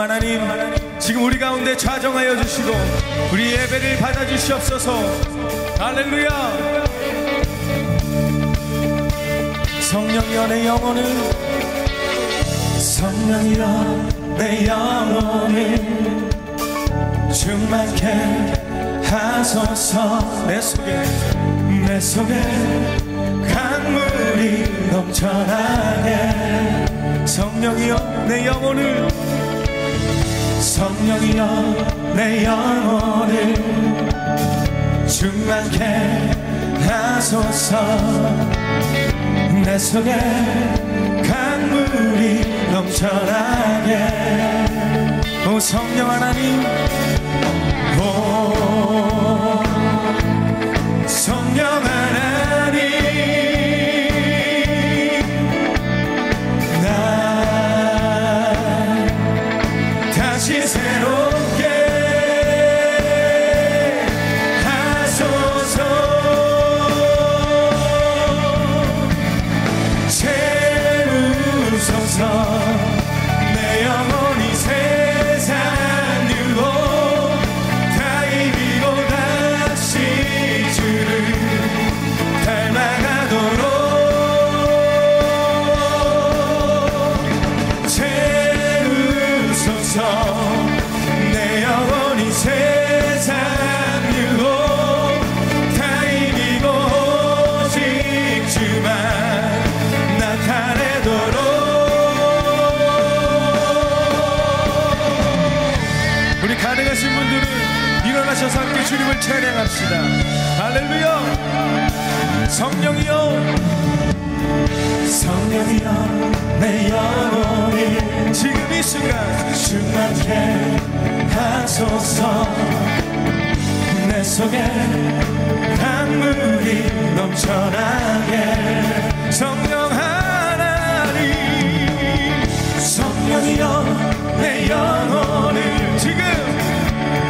하나님, 지금 우리 가운데 좌정하여 주시고 우리 예배를 받아주시옵소서. 할렐루야. 성령이여 내 영혼을, 성령이여 내 영혼을 충만케 하소서. 내 속에 강물이 넘쳐나게. 성령이여 내 영혼을, 성령이여 내 영혼을 충만케 하소서. 내 속에 강물이 넘쳐나게. 오 성령 하나님, 오 성령 하나님, 날 다시 새롭게 하소서. 채우소서. 내 영혼이 세상 유혹 다 이기고 다시 주를 닮아가도록 채우소서. 내 영혼이 세상 유혹 다 이기고 오직 주만 나타내도록. 우리 가능하신 분들은 일어나셔서 함께 주님을 찬양합시다. 할렐루야. 성령이여, 성령이여 내 영혼을 지금 이 순간 충만케 하소서. 내 속에 강물이 넘쳐나게. 성령 하나님, 성령이여 내 영혼을 지금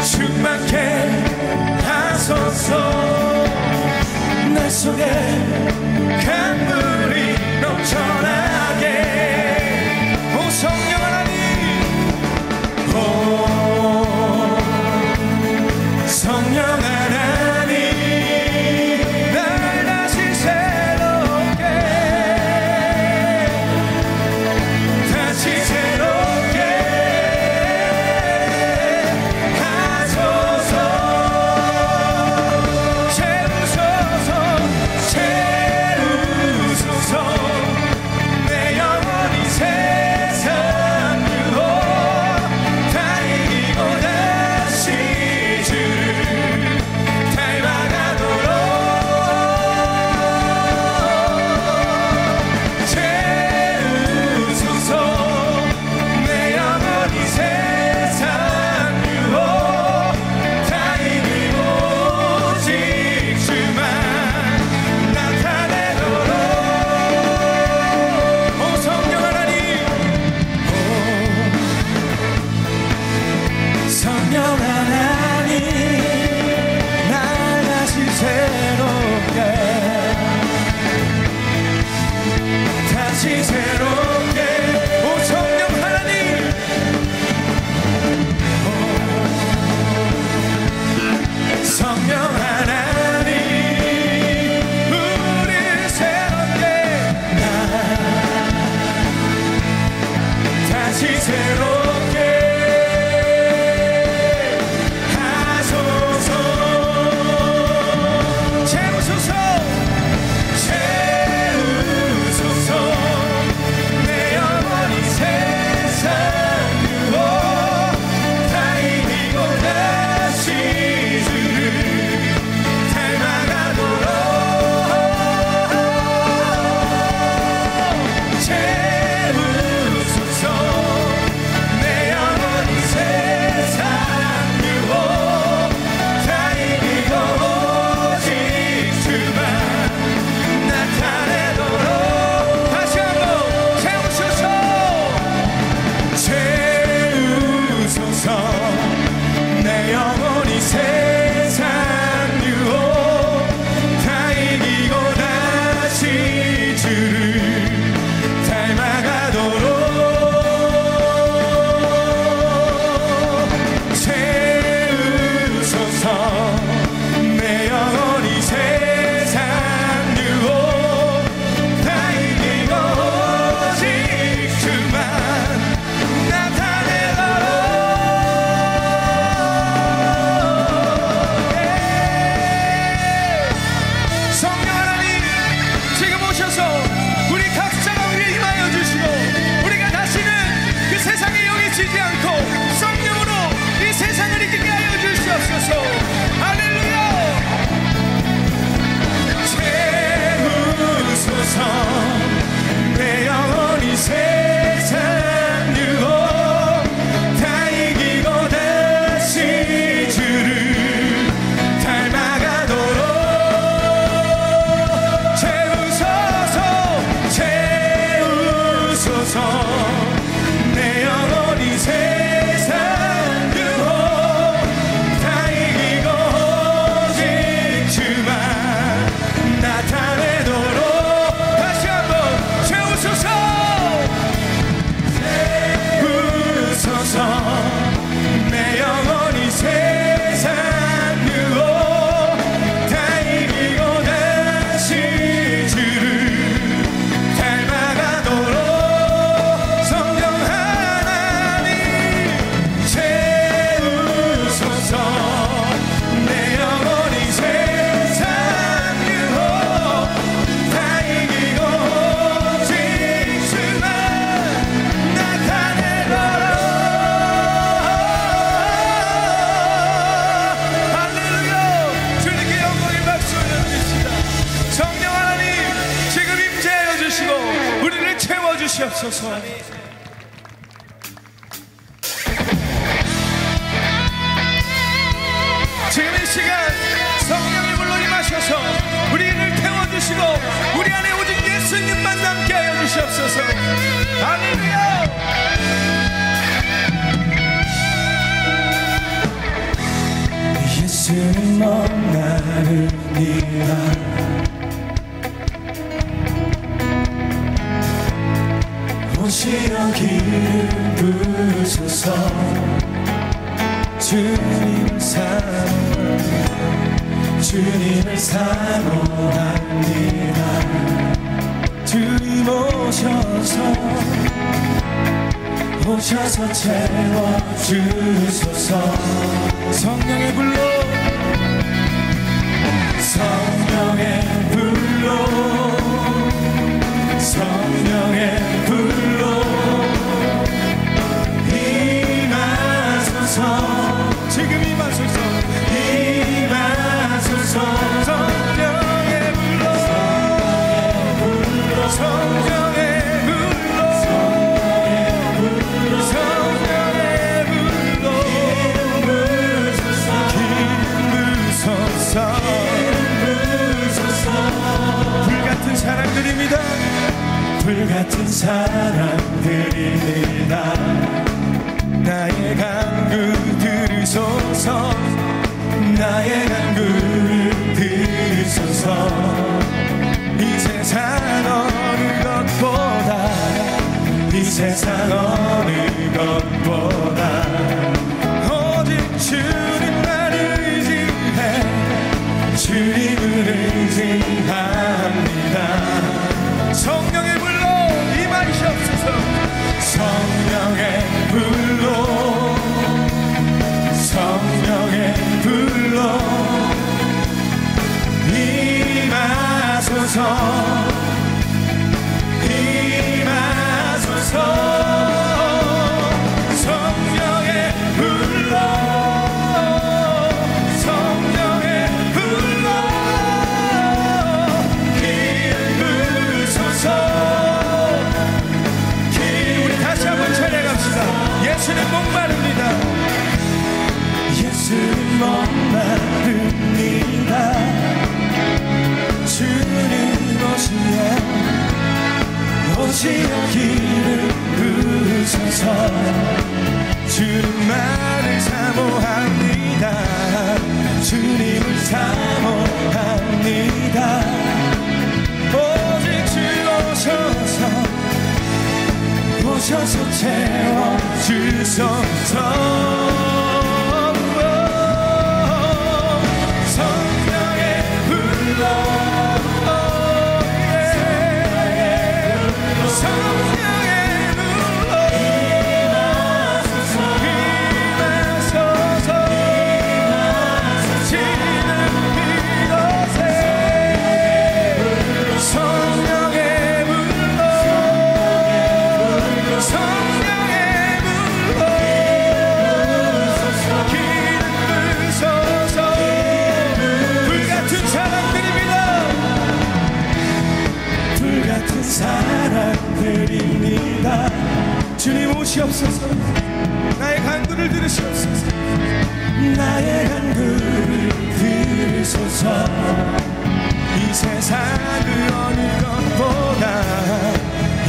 충만케 하소서. 내 속에 강물이 넘쳐나게. 오 성령 하나님, 오 성령 하나님, 날 다시 새롭게, 다시 새롭게 하소서. 채우소서, 채우소서. 임하시옵소서. 지금 이 시간 성령의 불로 임하셔서 우리를 태워주시고 우리 안에 오직 예수님만 남게 하여 주시옵소서. 할렐루야. 예수님 나를 믿어 오시어 길을 부으소서. 주님을 사모합니다. 주님 오셔서 채워주소서. 성령의 불로 임하소서. 지금 임하소서. 성령의 불로 불같은 사랑들입니다. 불같은 사랑들입니다. 나의 간구 들으소서. 나의 간구를 들으소서. 이 세상 어느 것보다 이 세상 어느 것보다 오직 주님만 의지해 주님을 의지합니다. 성령의 불로 임하시옵소서. 성령의 불로 임하소서. 성령의 불로 임하소서. 우리 다시 한번 찬양합시다. 예수는 목마릅니다. 예수는 목마릅니다. 주님 오시어 길을 부으소서. 주님만을 사모합니다. 주님을 사모합니다. 오직 주 오셔서 채워주소서. 성령의 불로 사랑드립니다. 주님 오시옵소서. 나의 간구를 들으시옵소서. 나의 간구를 들으소서. 이 세상 그 어느 것보다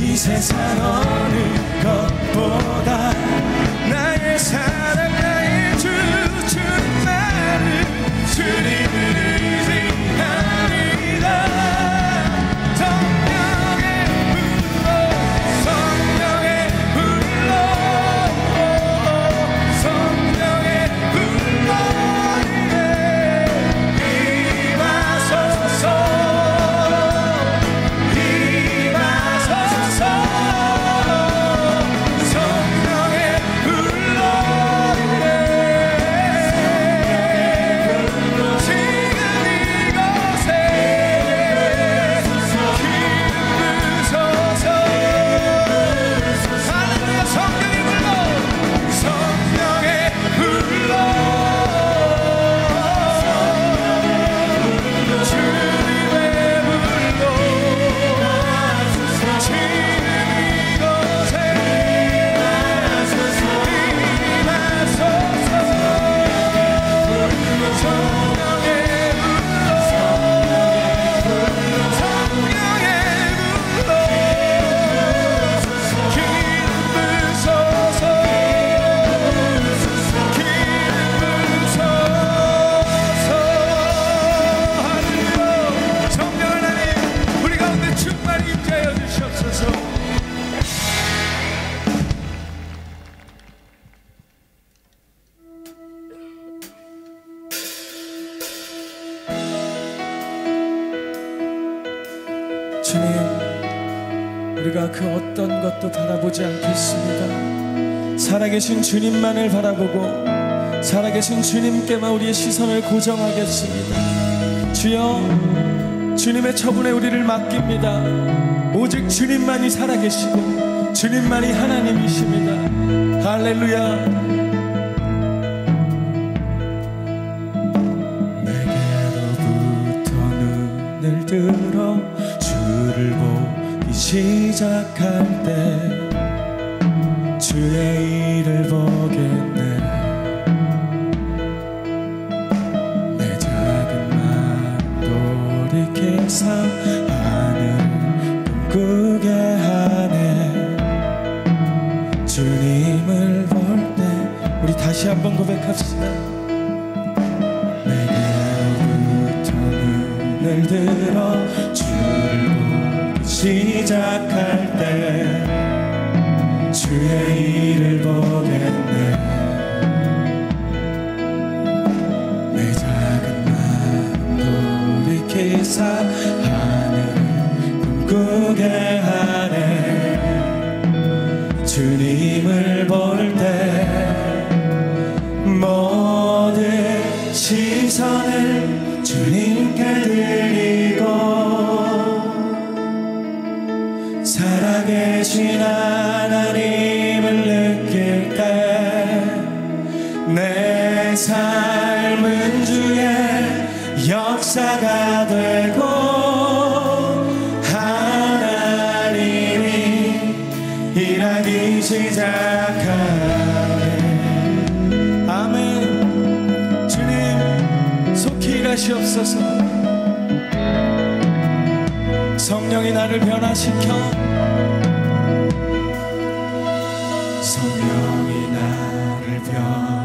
이 세상 어느 것보다 나의 사랑 나의 주 주님만을 주님을 의지합니다. 성령의 주님, 우리가 그 어떤 것도 바라보지 않겠습니다. 살아계신 주님만을 바라보고 살아계신 주님께만 우리의 시선을 고정하겠습니다. 주여, 주님의 처분에 우리를 맡깁니다. 오직 주님만이 살아계시고 주님만이 하나님이십니다. 할렐루야. 내게로부터 눈을 들어 주를 보기 시작할 때 주의 일을 보겠네. 내 작은 마음 돌이켜서 하늘 꿈꾸게 하네. 주님을 볼 때 우리 다시 한번 고백합시다. 내게로부터 눈을 들어 주를 보기 시작할 때 주의 일을 보겠네. 내 작은 마음 돌이키사 하늘을 꿈꾸게 하네. 주님을 볼 때 모든 시선을 주님께 드리고 살아계신 하나님을 느낄 때 내 삶은 주의 역사가 되고 하나님이 일하기 시작하네. 아멘. 주님 속히 일하시옵소서. 성령이 나를 변화시켜 성령이 나를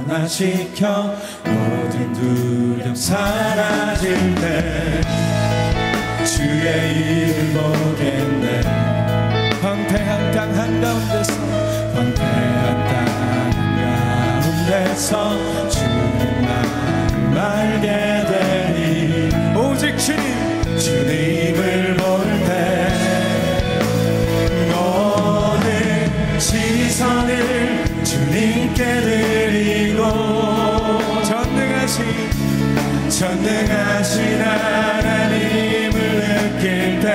변화시켜 모든 두려움 사라질 때 주의 일을 보겠네. 황폐한 땅 한가운데서 황폐한 땅 한가운데서 주님 나를 알게 되니 오직 주님을 볼 때 모든 시선을 주님께 드리고 전능하신 하나님을 느낄 때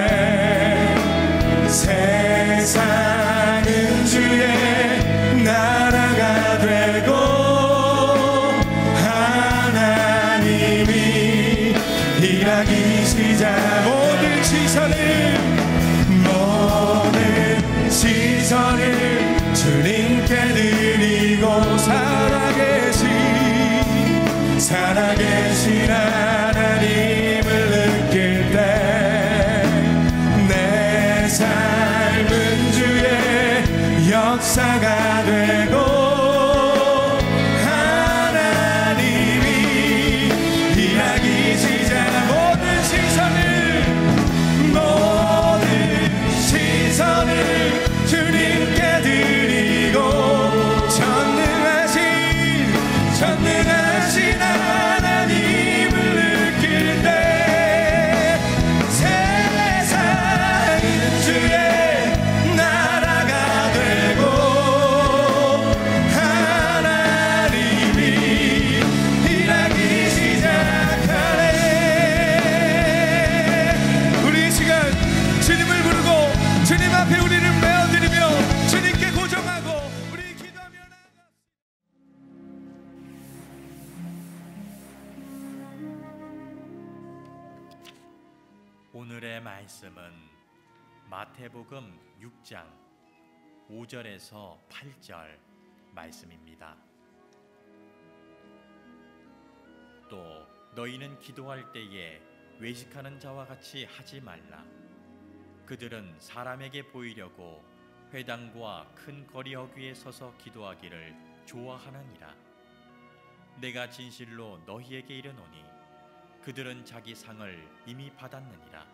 세상은 주의 나라가 되고 하나님이 일하기 시작. 모든 시선을 주님께 드리고 살아계신 하나님을 느낄 때 내 삶은 주의 역사가 되고 하나님이 일하기 시작. 모든 시선을 주님께 드리고 전능하신 하나님을 느낄 때 세상은 주의 나라가 되고 하나님이 일하기 시작하네. 우리 이 시간 주님을 부르고 주님 앞에 우리를 메어드리며 주님께 고정하고 우리 기도하며 나아갑시다. 오늘의 말씀은 마태복음 6장 5절에서 8절 말씀입니다. 또 너희는 기도할 때에 외식하는 자와 같이 하지 말라. 그들은 사람에게 보이려고 회당과 큰 거리 어귀에 서서 기도하기를 좋아하느니라. 내가 진실로 너희에게 이르노니 그들은 자기 상을 이미 받았느니라.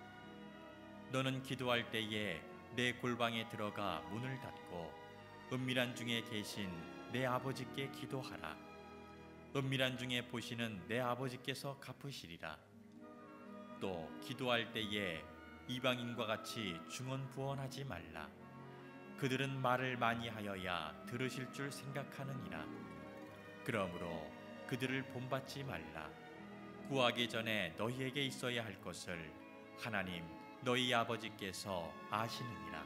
너는 기도할 때에 내 골방에 들어가 문을 닫고 은밀한 중에 계신 내 아버지께 기도하라. 은밀한 중에 보시는 내 아버지께서 갚으시리라. 또 기도할 때에 이방인과 같이 중언부언하지 말라. 그들은 말을 많이 하여야 들으실 줄 생각하느니라. 그러므로 그들을 본받지 말라. 구하기 전에 너희에게 있어야 할 것을 하나님 너희 아버지께서 아시느니라.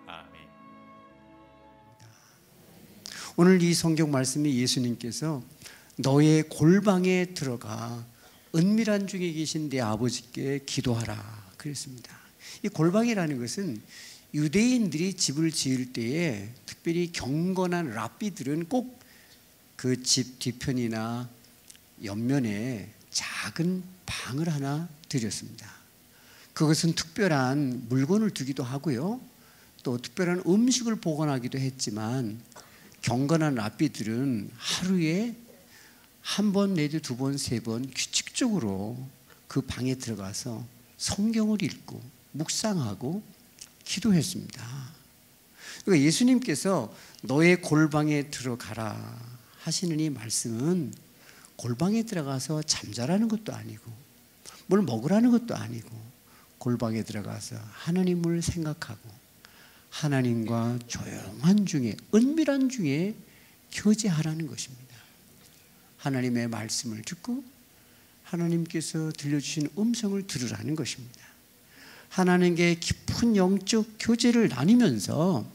아멘. 오늘 이 성경 말씀이 예수님께서 너의 골방에 들어가 은밀한 중에 계신 내 아버지께 기도하라 그랬습니다. 이 골방이라는 것은 유대인들이 집을 지을 때에 특별히 경건한 랍비들은 꼭 그 집 뒤편이나 옆면에 작은 방을 하나 들였습니다. 그것은 특별한 물건을 두기도 하고요, 또 특별한 음식을 보관하기도 했지만 경건한 랍비들은 하루에 한 번 내지 두 번, 세 번 규칙적으로 그 방에 들어가서 성경을 읽고 묵상하고 기도했습니다. 그러니까 예수님께서 너의 골방에 들어가라 하시는 이 말씀은 골방에 들어가서 잠자라는 것도 아니고 뭘 먹으라는 것도 아니고 골방에 들어가서 하나님을 생각하고 하나님과 조용한 중에, 은밀한 중에 교제하라는 것입니다. 하나님의 말씀을 듣고 하나님께서 들려주신 음성을 들으라는 것입니다. 하나님께 깊은 영적 교제를 나누면서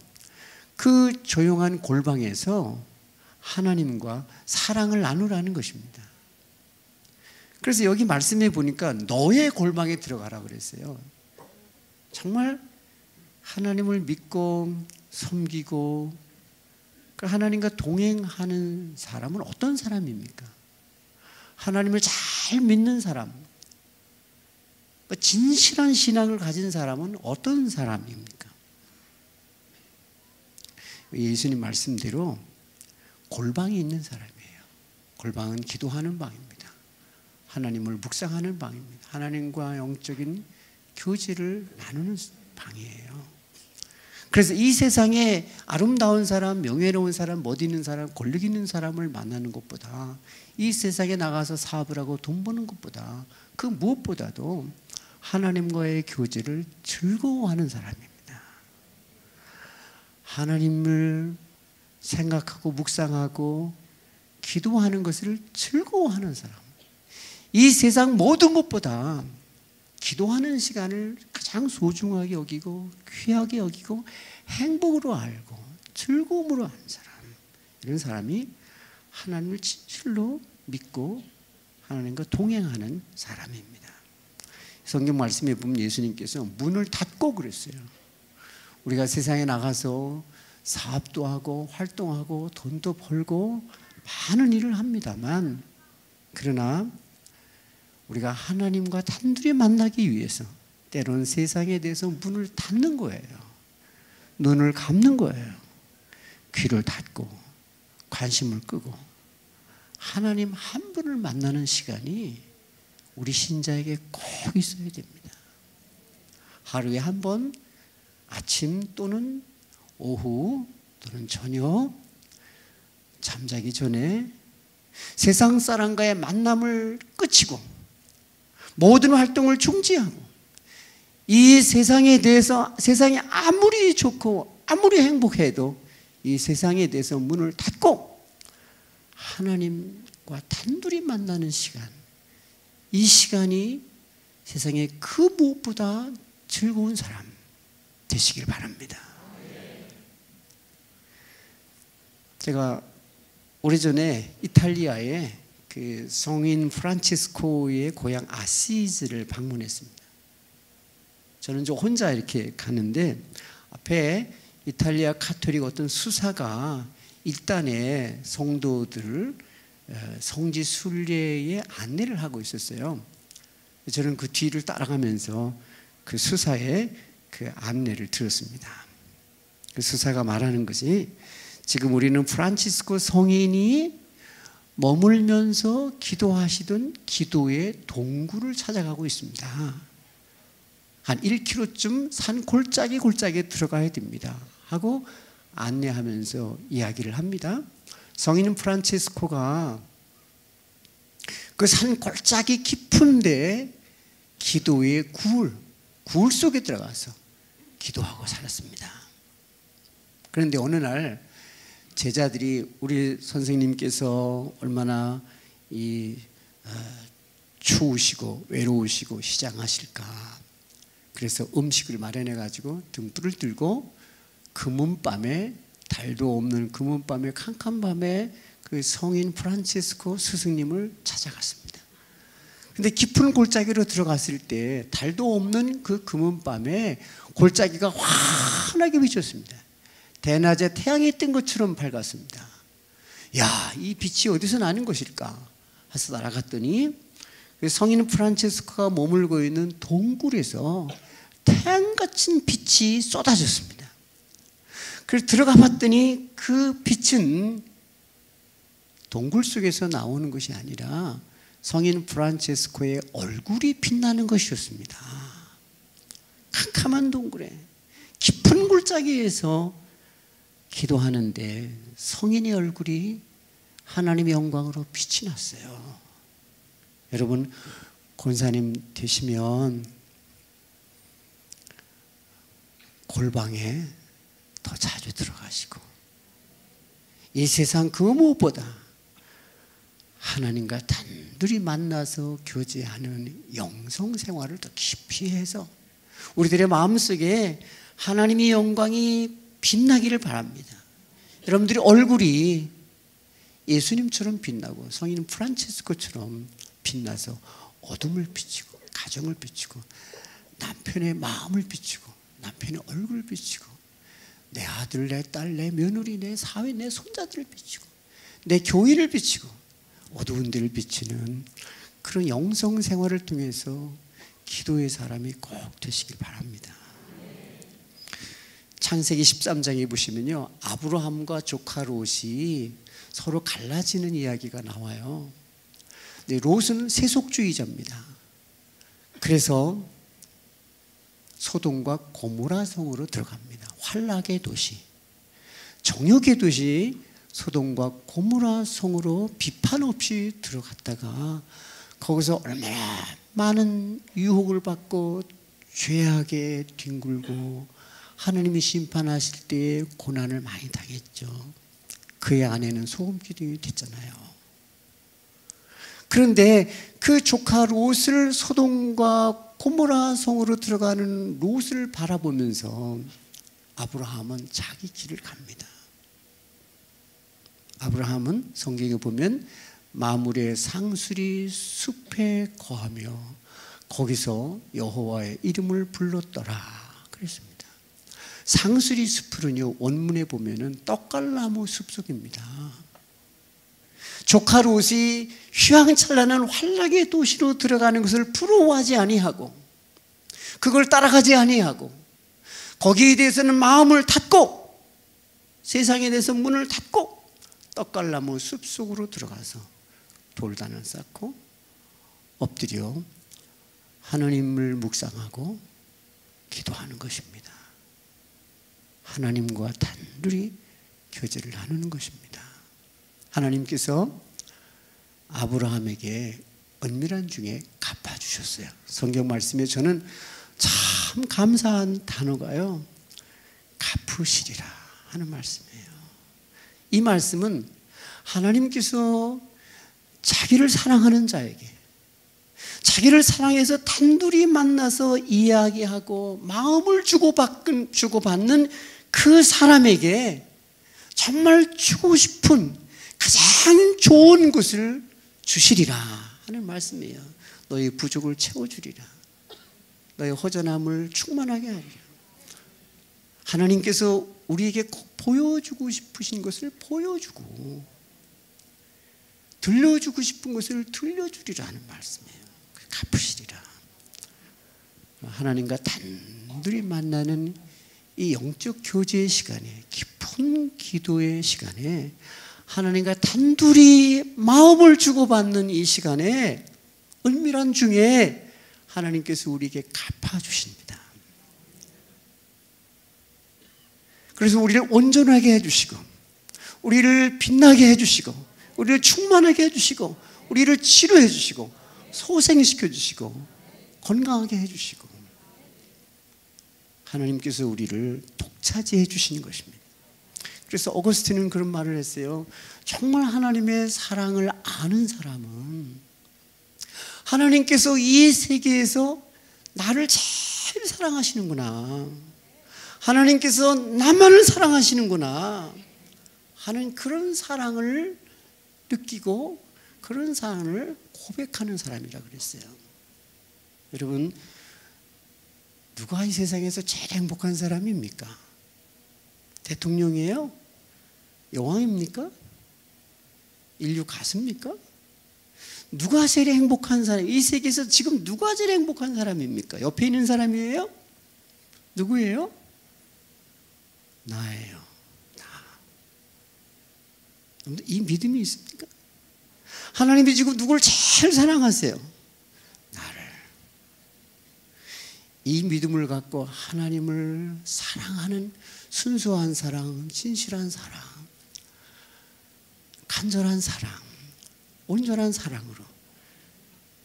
그 조용한 골방에서 하나님과 사랑을 나누라는 것입니다. 그래서 여기 말씀해 보니까 너의 골방에 들어가라 그랬어요. 정말 하나님을 믿고 섬기고 하나님과 동행하는 사람은 어떤 사람입니까? 하나님을 잘 믿는 사람, 진실한 신앙을 가진 사람은 어떤 사람입니까? 예수님 말씀대로 골방이 있는 사람이에요. 골방은 기도하는 방입니다. 하나님을 묵상하는 방입니다. 하나님과 영적인 교제를 나누는 방이에요. 그래서 이 세상에 아름다운 사람, 명예로운 사람, 멋 있는 사람, 권력 있는 사람을 만나는 것보다, 이 세상에 나가서 사업을 하고 돈 버는 것보다, 그 무엇보다도 하나님과의 교제를 즐거워하는 사람입니다. 하나님을 생각하고 묵상하고 기도하는 것을 즐거워하는 사람, 이 세상 모든 것보다 기도하는 시간을 가장 소중하게 여기고 귀하게 여기고 행복으로 알고 즐거움으로 아는 사람, 이런 사람이 하나님을 진실로 믿고 하나님과 동행하는 사람입니다. 성경 말씀에 보면 예수님께서 문을 닫고 그랬어요. 우리가 세상에 나가서 사업도 하고 활동하고 돈도 벌고 많은 일을 합니다만, 그러나 우리가 하나님과 단둘이 만나기 위해서 때로는 세상에 대해서 문을 닫는 거예요. 눈을 감는 거예요. 귀를 닫고 관심을 끄고 하나님 한 분을 만나는 시간이 우리 신자에게 꼭 있어야 됩니다. 하루에 한 번, 아침 또는 오후 또는 저녁, 잠자기 전에 세상 사람과의 만남을 끝이고 모든 활동을 중지하고 이 세상에 대해서, 세상이 아무리 좋고 아무리 행복해도 이 세상에 대해서 문을 닫고 하나님과 단둘이 만나는 시간, 이 시간이 세상에 그 무엇보다 즐거운 사람 되시길 바랍니다. 제가 오래전에 이탈리아에 그 성인 프란치스코의 고향 아시즈를 방문했습니다. 저는 저 혼자 이렇게 가는데 앞에 이탈리아 카톨릭 어떤 수사가 일단의 성도들을 성지 순례에 안내를 하고 있었어요. 저는 그 뒤를 따라가면서 그 수사의 그 안내를 들었습니다. 그 수사가 말하는 것이, 지금 우리는 프란치스코 성인이 머물면서 기도하시던 기도의 동굴을 찾아가고 있습니다. 한 1km쯤 산 골짜기에 들어가야 됩니다 하고 안내하면서 이야기를 합니다. 성인 프란치스코가 그 산 골짜기 깊은데 기도의 구울 속에 들어가서 기도하고 살았습니다. 그런데 어느 날 제자들이 우리 선생님께서 얼마나 추우시고 외로우시고 시장하실까, 그래서 음식을 마련해 가지고 등불을 들고 금은밤에, 달도 없는 금은밤에, 캄캄밤에 그 성인 프란체스코 스승님을 찾아갔습니다. 근데 깊은 골짜기로 들어갔을 때 달도 없는 그 금은밤에 골짜기가 환하게 비쳤습니다. 대낮에 태양이 뜬 것처럼 밝았습니다. 야, 이 빛이 어디서 나는 것일까 해서 날아갔더니 성인 프란체스코가 머물고 있는 동굴에서 태양같은 빛이 쏟아졌습니다. 그래서 들어가 봤더니 그 빛은 동굴 속에서 나오는 것이 아니라 성인 프란체스코의 얼굴이 빛나는 것이었습니다. 캄캄한 동굴에 깊은 골짜기에서 기도하는데 성인의 얼굴이 하나님의 영광으로 빛이 났어요. 여러분, 권사님 되시면 골방에 더 자주 들어가시고 이 세상 그 무엇보다 하나님과 단둘이 만나서 교제하는 영성 생활을 더 깊이 해서 우리들의 마음속에 하나님의 영광이 빛나기를 바랍니다. 여러분들이 얼굴이 예수님처럼 빛나고 성인 프란체스코처럼 빛나서 어둠을 비치고 가정을 비치고 남편의 마음을 비치고 남편의 얼굴을 비치고 내 아들, 내 딸, 내 며느리, 내 사위, 내 손자들을 비치고 내 교회를 비치고 어두운 데를 비치는 그런 영성 생활을 통해서 기도의 사람이 꼭 되시길 바랍니다. 창세기 13장에 보시면요, 아브라함과 조카 롯이 서로 갈라지는 이야기가 나와요. 근데 롯은 세속주의자입니다. 그래서 소돔과 고모라 성으로 들어갑니다. 환락의 도시, 정욕의 도시 소돔과 고모라 성으로 비판 없이 들어갔다가 거기서 얼마나 많은 유혹을 받고 죄악에 뒹굴고 하나님이 심판하실 때 고난을 많이 당했죠. 그의 아내는 소금기둥이 됐잖아요. 그런데 그 조카 롯을 소돔과 고모라 성으로 들어가는 롯을 바라보면서 아브라함은 자기 길을 갑니다. 아브라함은 성경에 보면 마므레 상수리 숲에 거하며 거기서 여호와의 이름을 불렀더라 그랬습니다. 상수리 숲은요, 원문에 보면은 떡갈나무 숲속입니다. 조카 롯이 휘황찬란한 환락의 도시로 들어가는 것을 부러워하지 아니하고 그걸 따라가지 아니하고 거기에 대해서는 마음을 닫고 세상에 대해서 문을 닫고 떡갈나무 숲속으로 들어가서 돌단을 쌓고 엎드려 하나님을 묵상하고 기도하는 것입니다. 하나님과 단둘이 교제를 나누는 것입니다. 하나님께서 아브라함에게 은밀한 중에 갚아주셨어요. 성경 말씀에 저는 참 감사한 단어가요, 갚으시리라 하는 말씀이에요. 이 말씀은 하나님께서 자기를 사랑하는 자에게, 자기를 사랑해서 단둘이 만나서 이야기하고 마음을 주고받는 그 사람에게 정말 주고 싶은 가장 좋은 것을 주시리라 하는 말씀이에요. 너의 부족을 채워주리라. 너의 허전함을 충만하게 하리라. 하나님께서 우리에게 꼭 보여주고 싶으신 것을 보여주고 들려주고 싶은 것을 들려주리라 하는 말씀이에요. 갚으시리라. 하나님과 단둘이 만나는 이 영적 교제의 시간에, 깊은 기도의 시간에, 하나님과 단둘이 마음을 주고받는 이 시간에 은밀한 중에 하나님께서 우리에게 갚아주십니다. 그래서 우리를 온전하게 해주시고 우리를 빛나게 해주시고 우리를 충만하게 해주시고 우리를 치료해 주시고 소생시켜 주시고 건강하게 해주시고 하나님께서 우리를 독차지해 주시는 것입니다. 그래서 어거스틴은 그런 말을 했어요. 정말 하나님의 사랑을 아는 사람은 하나님께서 이 세계에서 나를 제일 사랑하시는구나, 하나님께서 나만을 사랑하시는구나 하는 그런 사랑을 느끼고 그런 사랑을 고백하는 사람이라 그랬어요. 여러분, 누가 이 세상에서 제일 행복한 사람입니까? 대통령이에요? 여왕입니까? 인류 가수입니까? 누가 제일 행복한 사람? 이 세계에서 지금 누가 제일 행복한 사람입니까? 옆에 있는 사람이에요? 누구예요? 나예요. 나. 이 믿음이 있습니까? 하나님이 지금 누굴 제일 사랑하세요? 나를. 이 믿음을 갖고 하나님을 사랑하는 순수한 사랑, 진실한 사랑, 간절한 사랑, 온전한 사랑으로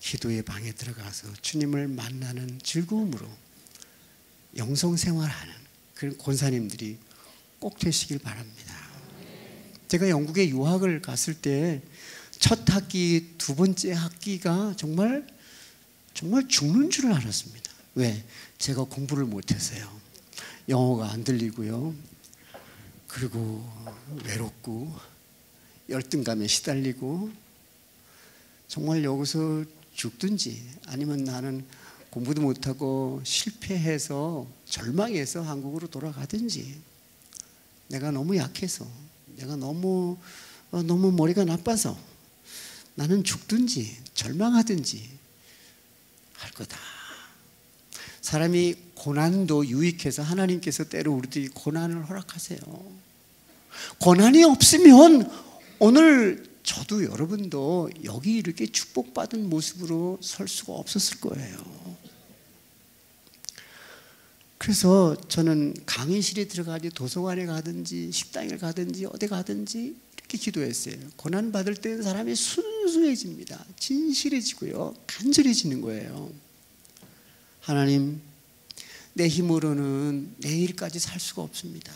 기도의 방에 들어가서 주님을 만나는 즐거움으로 영성생활하는 그런 권사님들이 꼭 되시길 바랍니다. 제가 영국에 유학을 갔을 때 첫 학기, 두 번째 학기가 정말 죽는 줄 알았습니다. 왜? 제가 공부를 못해서요. 영어가 안 들리고요. 그리고 외롭고 열등감에 시달리고 정말 여기서 죽든지 아니면 나는 공부도 못하고 실패해서 절망해서 한국으로 돌아가든지, 내가 너무 약해서, 내가 너무 머리가 나빠서 나는 죽든지 절망하든지 할 거다. 사람이 고난도 유익해서 하나님께서 때로 우리들이 고난을 허락하세요. 고난이 없으면 오늘 저도 여러분도 여기 이렇게 축복받은 모습으로 설 수가 없었을 거예요. 그래서 저는 강의실에 들어가든지 도서관에 가든지 식당에 가든지 어디 가든지 이렇게 기도했어요. 고난 받을 때는 사람이 순수해집니다. 진실해지고요, 간절해지는 거예요. 하나님, 내 힘으로는 내일까지 살 수가 없습니다.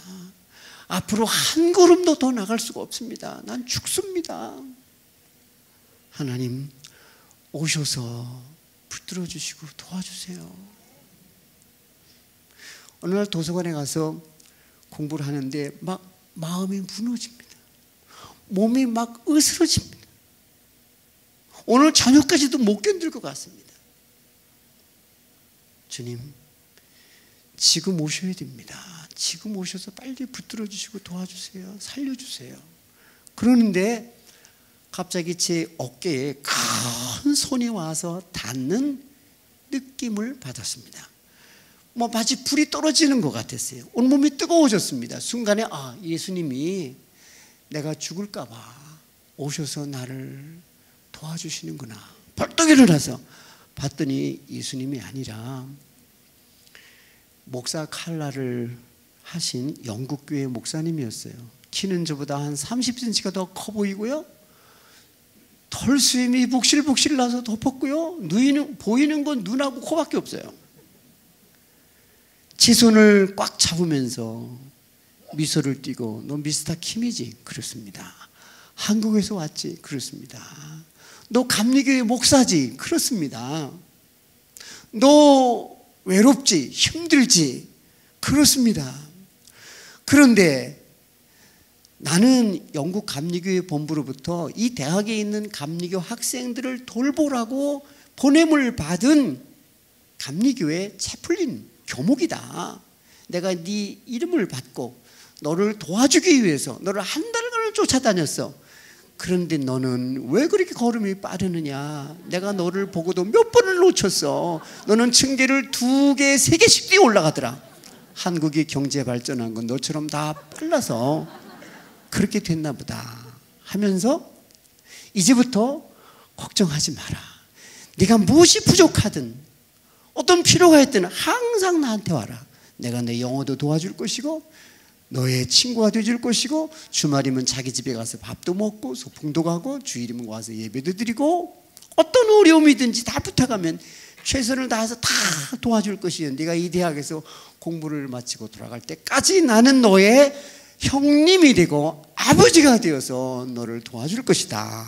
앞으로 한 걸음도 더 나갈 수가 없습니다. 난 죽습니다. 하나님, 오셔서 붙들어 주시고 도와주세요. 어느 날 도서관에 가서 공부를 하는데 막 마음이 무너집니다. 몸이 막 으스러집니다. 오늘 저녁까지도 못 견딜 것 같습니다. 주님, 지금 오셔야 됩니다. 지금 오셔서 빨리 붙들어 주시고 도와주세요. 살려주세요. 그러는데 갑자기 제 어깨에 큰 손이 와서 닿는 느낌을 받았습니다. 마치 불이 떨어지는 것 같았어요. 온몸이 뜨거워졌습니다. 순간에 예수님이 내가 죽을까 봐 오셔서 나를 도와주시는구나. 벌떡 일어나서 봤더니 예수님이 아니라 목사 칼라를 하신 영국교회 목사님이었어요. 키는 저보다 한 30cm가 더 커 보이고요, 털수염이 북실북실 나서 덮었고요, 보이는 건 눈하고 코밖에 없어요. 제 손을 꽉 잡으면서 미소를 띠고, 너 미스터 킴이지? 그렇습니다. 한국에서 왔지? 그렇습니다. 너 감리교회 목사지? 그렇습니다. 너 외롭지? 힘들지? 그렇습니다. 그런데 나는 영국 감리교회 본부로부터 이 대학에 있는 감리교 학생들을 돌보라고 보냄을 받은 감리교회 채플린 교목이다. 내가 네 이름을 받고 너를 도와주기 위해서 너를 한 달간을 쫓아다녔어. 그런데 너는 왜 그렇게 걸음이 빠르느냐? 내가 너를 보고도 몇 번을 놓쳤어. 너는 층계를 2개, 3개씩 뛰어 올라가더라. 한국이 경제 발전한 건 너처럼 다 빨라서 그렇게 됐나 보다 하면서, 이제부터 걱정하지 마라. 네가 무엇이 부족하든 어떤 필요가 있든 항상 나한테 와라. 내가 내 영어도 도와줄 것이고 너의 친구가 되어줄 것이고, 주말이면 자기 집에 가서 밥도 먹고 소풍도 가고, 주일이면 와서 예배도 드리고, 어떤 어려움이든지 다 부탁하면 최선을 다해서 다 도와줄 것이요 네가 이 대학에서 공부를 마치고 돌아갈 때까지 나는 너의 형님이 되고 아버지가 되어서 너를 도와줄 것이다.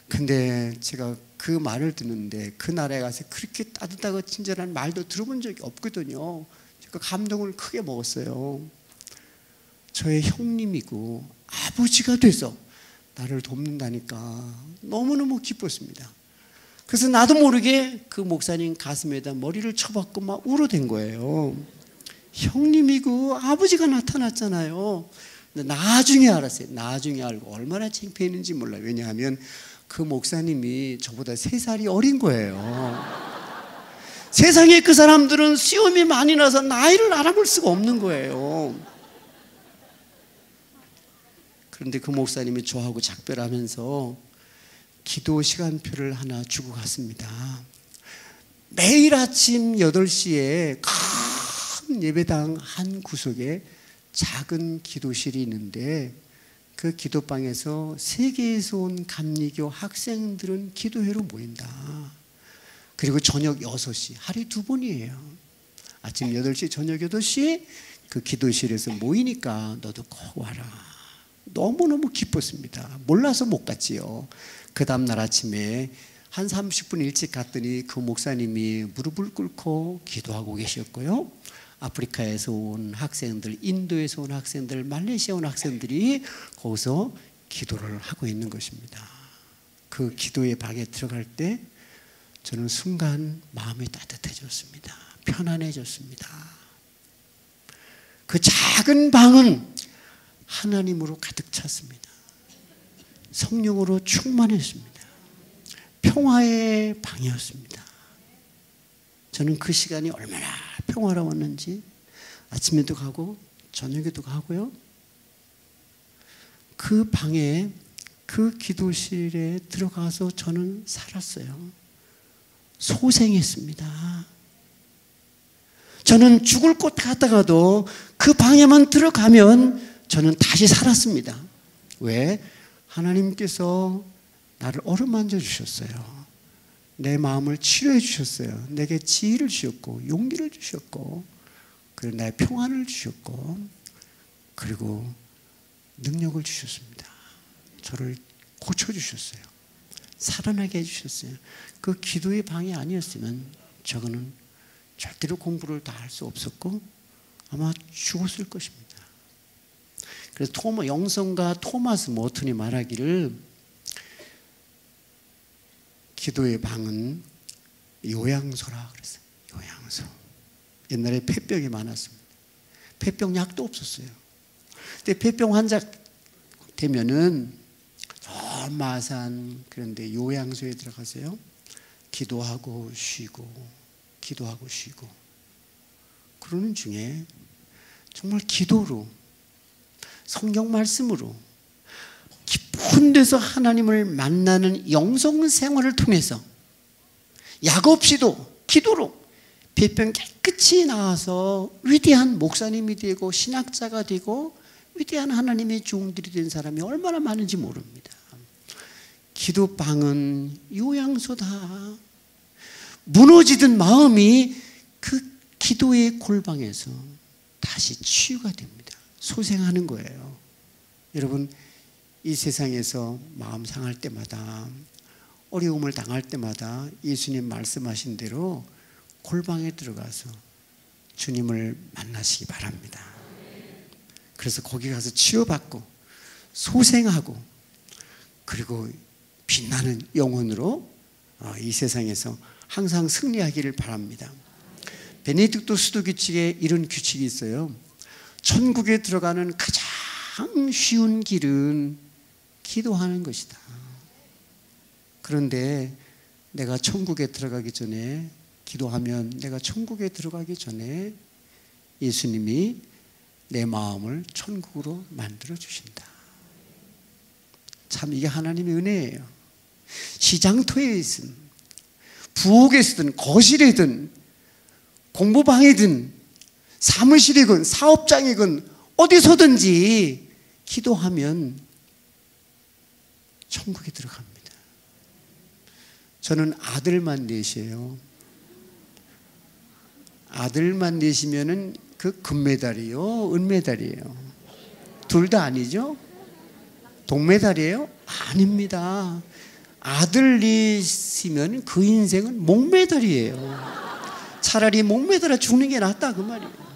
근데 제가 그 말을 듣는데 그 나라에 가서 그렇게 따뜻하고 친절한 말도 들어본 적이 없거든요. 제가 감동을 크게 먹었어요. 저의 형님이고 아버지가 돼서 나를 돕는다니까 너무너무 기뻤습니다. 그래서 나도 모르게 그 목사님 가슴에다 머리를 쳐박고 막 울어댄 거예요. 형님이고 아버지가 나타났잖아요. 근데 나중에 알았어요. 나중에 알고 얼마나 창피했는지 몰라요. 왜냐하면 그 목사님이 저보다 3살이 어린 거예요. 세상에 그 사람들은 시험이 많이 나서 나이를 알아볼 수가 없는 거예요. 그런데 그 목사님이 저하고 작별하면서 기도 시간표를 하나 주고 갔습니다. 매일 아침 8시에 큰 예배당 한 구석에 작은 기도실이 있는데 그 기도방에서 세계에서 온 감리교 학생들은 기도회로 모인다. 그리고 저녁 6시, 하루에 2번이에요. 아침 8시, 저녁 8시 그 기도실에서 모이니까 너도 꼭 와라. 너무너무 기뻤습니다. 몰라서 못 갔지요. 그 다음날 아침에 한 30분 일찍 갔더니 그 목사님이 무릎을 꿇고 기도하고 계셨고요. 아프리카에서 온 학생들, 인도에서 온 학생들, 말레이시아 온 학생들이 거기서 기도를 하고 있는 것입니다. 그 기도의 방에 들어갈 때 저는 순간 마음이 따뜻해졌습니다. 편안해졌습니다. 그 작은 방은 하나님으로 가득 찼습니다. 성령으로 충만했습니다. 평화의 방이었습니다. 저는 그 시간이 얼마나 평화로웠는지 아침에도 가고 저녁에도 가고요. 그 방에 그 기도실에 들어가서 저는 살았어요. 소생했습니다. 저는 죽을 곳 갔다가도 그 방에만 들어가면 저는 다시 살았습니다. 왜? 하나님께서 나를 어루만져 주셨어요. 내 마음을 치료해 주셨어요. 내게 지혜를 주셨고 용기를 주셨고 그리고 나의 평안을 주셨고 그리고 능력을 주셨습니다. 저를 고쳐주셨어요. 살아나게 해주셨어요. 그 기도의 방이 아니었으면 저거는 절대로 공부를 다 할 수 없었고 아마 죽었을 것입니다. 그래서 영성가 토마스 모튼이 말하기를 기도의 방은 요양소라 그랬어요. 요양소. 옛날에 폐병이 많았습니다. 폐병 약도 없었어요. 근데 폐병 환자 되면은 마산 그런데 요양소에 들어가세요. 기도하고 쉬고 기도하고 쉬고 그러는 중에 정말 기도로 성경 말씀으로 깊은 데서 하나님을 만나는 영성 생활을 통해서 약 없이도 기도로 폐병 깨끗이 나와서 위대한 목사님이 되고 신학자가 되고 위대한 하나님의 종들이 된 사람이 얼마나 많은지 모릅니다. 기도방은 요양소다. 무너지던 마음이 그 기도의 골방에서 다시 치유가 됩니다. 소생하는 거예요. 여러분 이 세상에서 마음 상할 때마다 어려움을 당할 때마다 예수님 말씀하신 대로 골방에 들어가서 주님을 만나시기 바랍니다. 그래서 거기 가서 치유받고 소생하고 그리고 빛나는 영혼으로 이 세상에서 항상 승리하기를 바랍니다. 베네딕토 수도 규칙에 이런 규칙이 있어요. 천국에 들어가는 가장 쉬운 길은 기도하는 것이다. 그런데 내가 천국에 들어가기 전에 기도하면 내가 천국에 들어가기 전에 예수님이 내 마음을 천국으로 만들어 주신다. 참 이게 하나님의 은혜예요. 시장터에 있든 부엌에서든 거실이든 공부방이든 사무실이든 사업장이든 어디서든지 기도하면 천국에 들어갑니다. 저는 아들만 넷이에요. 아들만 내시면은 그 금메달이요, 은메달이에요? 둘 다 아니죠? 동메달이에요? 아닙니다. 아들 내시면 그 인생은 목메달이에요. 차라리 목메달에 죽는 게 낫다 그 말이에요.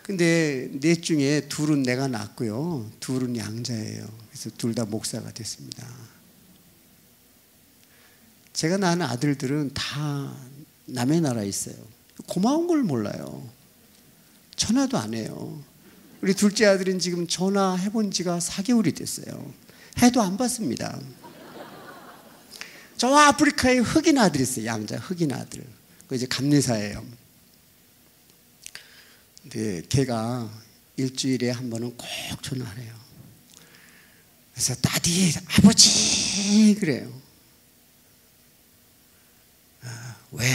근데 넷 중에 둘은 내가 낳았고요, 둘은 양자예요. 그래서 둘 다 목사가 됐습니다. 제가 낳은 아들들은 다 남의 나라에 있어요. 고마운 걸 몰라요. 전화도 안 해요. 우리 둘째 아들은 지금 전화해본 지가 4개월이 됐어요. 해도 안 받습니다. 저 아프리카에 흑인 아들이 있어요. 양자 흑인 아들. 그 이제 감리사예요. 근데 걔가 일주일에 한 번은 꼭 전화를 해요. 그래서 다디, 아버지 그래요. 왜?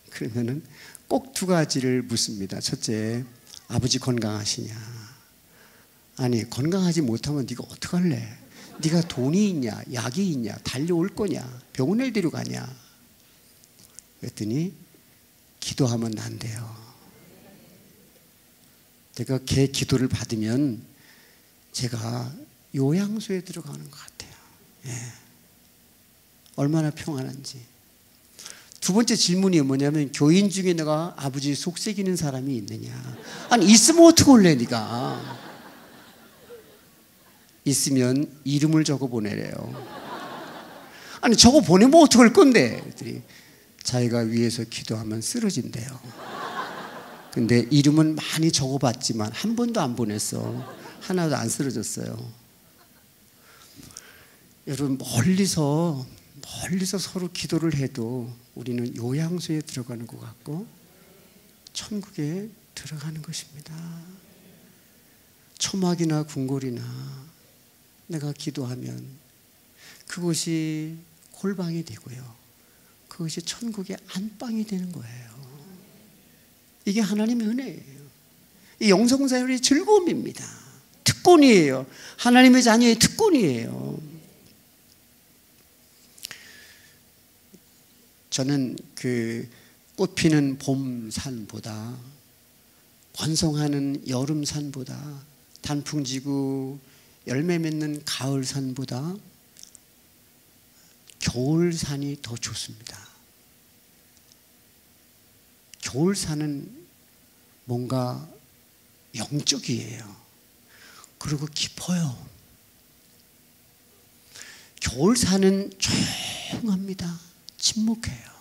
그러면은 꼭 두 가지를 묻습니다. 첫째, 아버지 건강하시냐? 아니, 건강하지 못하면 네가 어떡할래? 네가 돈이 있냐? 약이 있냐? 달려올 거냐? 병원에 데려가냐? 그랬더니 기도하면 난대요. 제가 걔 기도를 받으면 제가 요양소에 들어가는 것 같아요. 예. 얼마나 평안한지. 두 번째 질문이 뭐냐면, 교인 중에 내가 아버지 속삭이는 사람이 있느냐? 아니, 있으면 어떻게 올래 네가? 있으면 이름을 적어 보내래요. 아니, 적어 보내면 어떡할 건데? 그랬더니 자기가 위에서 기도하면 쓰러진대요. 근데 이름은 많이 적어봤지만 한 번도 안 보냈어. 하나도 안 쓰러졌어요. 여러분, 멀리서 서로 기도를 해도 우리는 요양소에 들어가는 것 같고 천국에 들어가는 것입니다. 초막이나 궁궐이나 내가 기도하면 그것이 골방이 되고요, 그것이 천국의 안방이 되는 거예요. 이게 하나님의 은혜예요. 이 영성사역의 즐거움입니다. 특권이에요. 하나님의 자녀의 특권이에요. 저는 그 꽃피는 봄산보다, 번성하는 여름산보다, 단풍지고 열매 맺는 가을산보다 겨울산이 더 좋습니다. 겨울산은 뭔가 영적이에요. 그리고 깊어요. 겨울산은 조용합니다. 침묵해요.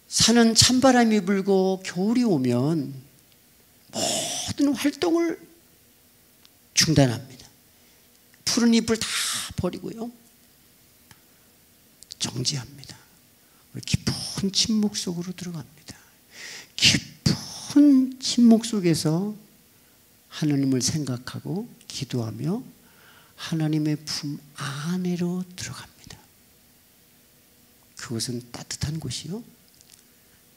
산은 찬바람이 불고 겨울이 오면 모든 활동을 중단합니다. 푸른 잎을 다 버리고요, 정지합니다. 깊은 침묵 속으로 들어갑니다. 깊은 침묵 속에서 하나님을 생각하고 기도하며 하나님의 품 안으로 들어갑니다. 그것은 따뜻한 곳이요,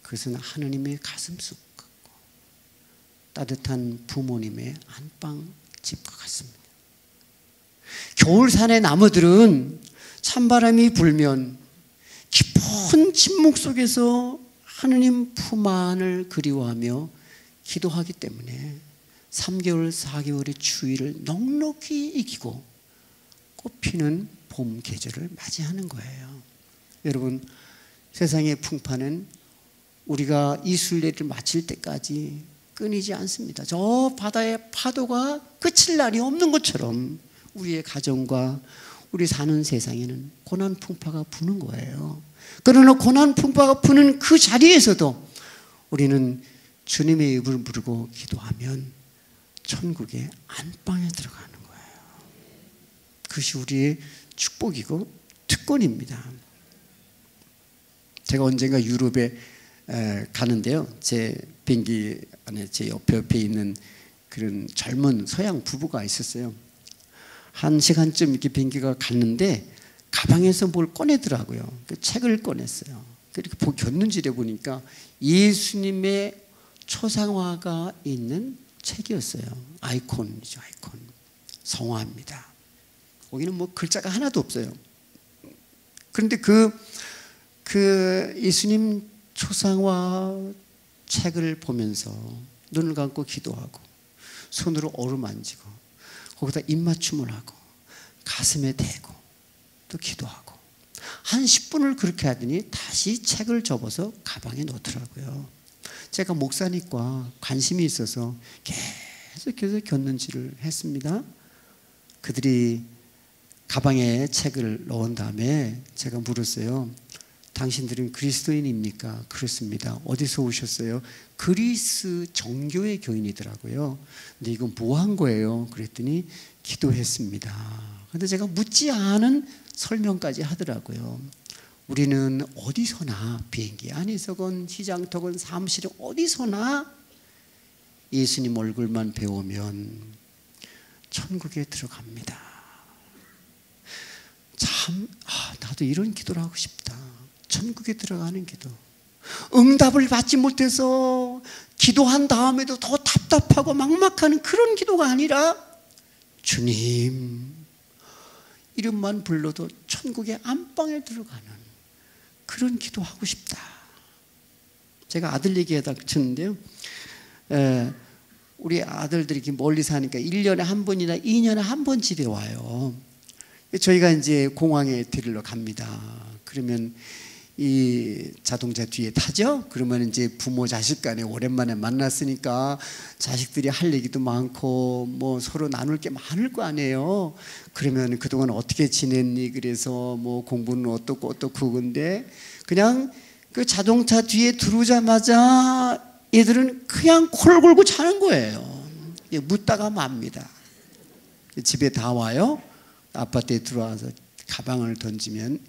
그것은 하나님의 가슴속 같고 따뜻한 부모님의 안방집과 같습니다. 겨울산의 나무들은 찬바람이 불면 깊은 침묵 속에서 하나님 품 안을 그리워하며 기도하기 때문에 3개월, 4개월의 추위를 넉넉히 이기고 꽃피는 봄 계절을 맞이하는 거예요. 여러분, 세상의 풍파는 우리가 이 순례를 마칠 때까지 끊이지 않습니다. 저 바다의 파도가 그칠 날이 없는 것처럼 우리의 가정과 우리 사는 세상에는 고난 풍파가 부는 거예요. 그러나 고난 풍파가 부는 그 자리에서도 우리는 주님의 입을 부르고 기도하면 천국의 안방에 들어가는 거예요. 그것이 우리의 축복이고 특권입니다. 제가 언젠가 유럽에 가는데요, 제 비행기 안에 제 옆에 있는 그런 젊은 서양 부부가 있었어요. 1시간쯤 이렇게 비행기가 갔는데 가방에서 뭘 꺼내더라고요. 그 책을 꺼냈어요. 이렇게 곁눈질해 보니까 예수님의 초상화가 있는 책이었어요. 아이콘이죠, 아이콘. 성화입니다. 거기는 뭐 글자가 하나도 없어요. 그런데 예수님 초상화 책을 보면서 눈을 감고 기도하고 손으로 어루만지고 거기다 입맞춤을 하고 가슴에 대고 또 기도하고 한 10분을 그렇게 하더니 다시 책을 접어서 가방에 넣더라고요. 제가 목사니까 관심이 있어서 계속해서 곁눈질을 했습니다. 그들이 가방에 책을 넣은 다음에 제가 물었어요. 당신들은 그리스도인입니까? 그렇습니다. 어디서 오셨어요? 그리스 정교회 교인이더라고요. 근데 이건 뭐 한 거예요? 그랬더니 기도했습니다. 근데 제가 묻지 않은 설명까지 하더라고요. 우리는 어디서나 비행기 안에서건 시장터건 사무실에 어디서나 예수님 얼굴만 배우면 천국에 들어갑니다. 참, 나도 이런 기도를 하고 싶다. 천국에 들어가는 기도. 응답을 받지 못해서 기도한 다음에도 더 답답하고 막막한 그런 기도가 아니라 주님 이름만 불러도 천국의 안방에 들어가는 그런 기도하고 싶다. 제가 아들 얘기하다 그쳤는데요. 우리 아들들이 이렇게 멀리 사니까 1년에 한 번이나 2년에 한 번 집에 와요. 저희가 이제 공항에 데리러 갑니다. 그러면 이 자동차 뒤에 타죠? 그러면 이제 부모 자식 간에 오랜만에 만났으니까 자식들이 할 얘기도 많고 뭐 서로 나눌 게 많을 거 아니에요. 그러면 그동안 어떻게 지냈니? 그래서 뭐 공부는 어떻고 근데 그냥 그 자동차 뒤에 들어오자마자 얘들은 그냥 코를 골고 자는 거예요. 묻다가 맙니다. 집에 다 와요. 아파트에 들어와서 가방을 던지면